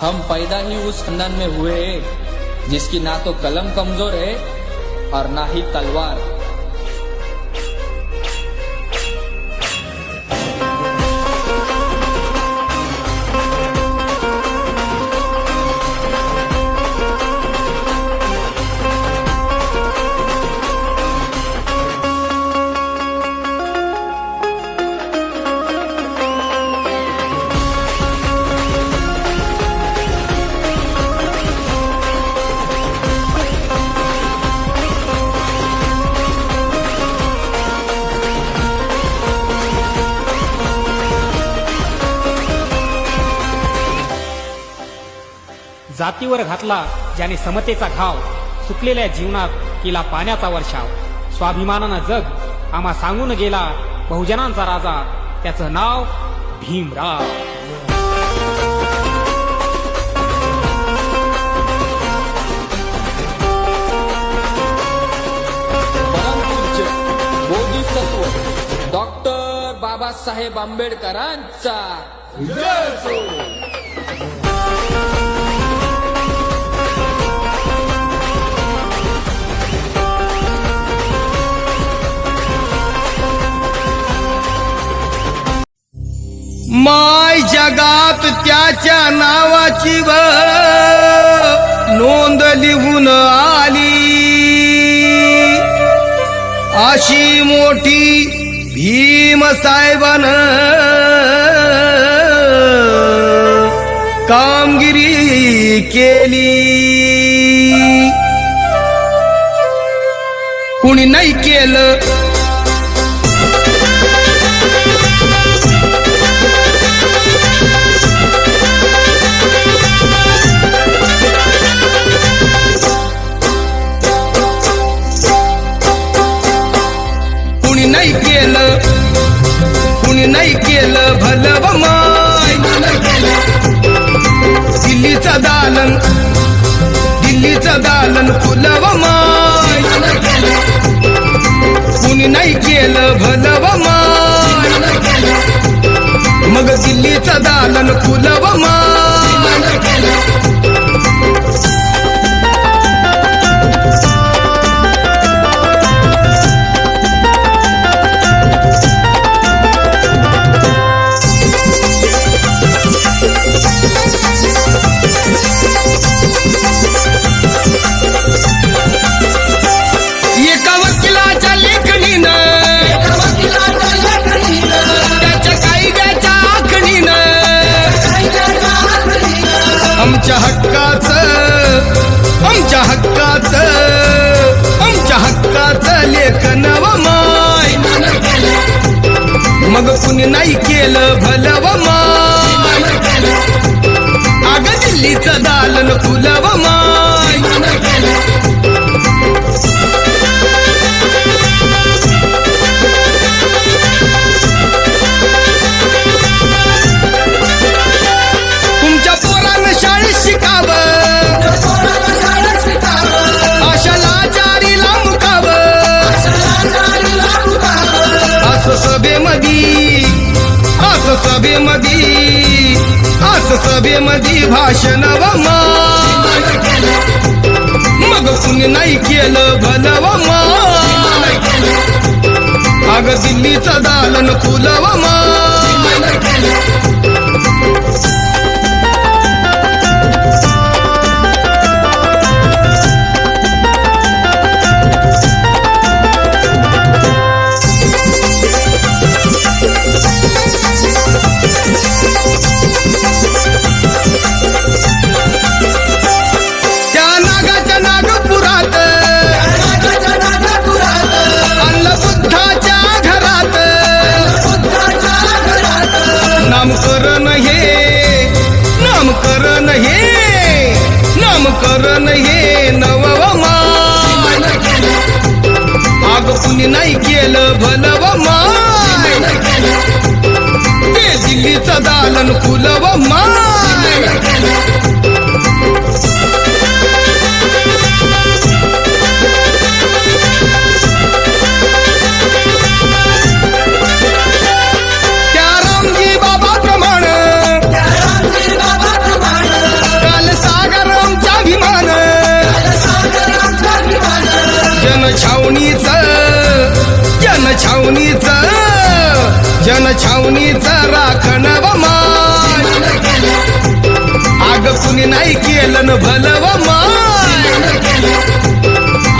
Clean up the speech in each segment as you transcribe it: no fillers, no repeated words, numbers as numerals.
हम पैदा ही उस खानदान में हुए हैं जिसकी ना तो कलम कमजोर है और ना ही तलवार। जातीवर घातला ज्याने समतेचा घाव, सुकलेल्या जीवनात केला पाण्याचा वर्षाव। स्वाभिमानानं जग आम्हा सांगून गेला, बहुजनांचा राजा त्याचं नाव भीमराव। परमपूज्य बोधिसत्व डॉक्टर बाबासाहेब आंबेडकरांचा विजय असो। माय जगात त्याच्या नावाची नोंद लिहून आली, अशी मोठी भीम साहेबानं कामगिरी केली। कुणी नाही केलं कुणी नाही केलं भलं व माय। दिल्लीचं दालन फुलं व माय। कुणी नाही केलं भलं व माय, मग दिल्लीचं दालन फुलं व माय। एका वकिलाच्या लेखणीनं, त्याच्या कायद्याच्या आखणीनं आमच्या हक्काचं लेखन व माय। मग कुणी नाही केलं भलं व माय, अगं दिल्लीचं दालन फुलं व माय। तुमच्या पोरानं शाळेत शिकावं, अशा लाचारीला मुकावं, असं सभेमधी भाषण व माय। मग कुणी नाही केलं भलं व माय, अगं दिल्लीचं दालन फुलं व माय। नामकरण हे नव व माय, अग कुणी नाही केलं भलं व माय। ते दिल्लीचं दालन फुलं व माय। त्या रामजी बाबा प्रमाण जनछावणीच राखण व मान अग कुणी नाही केलं न भलं व मान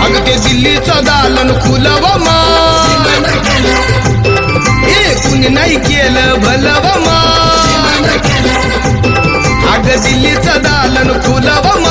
अग ते दिल्लीचं दालन खुलं व मान हे कुणी नाही केलं भलं व मान अग दिल्लीचं दालन खुलं व मान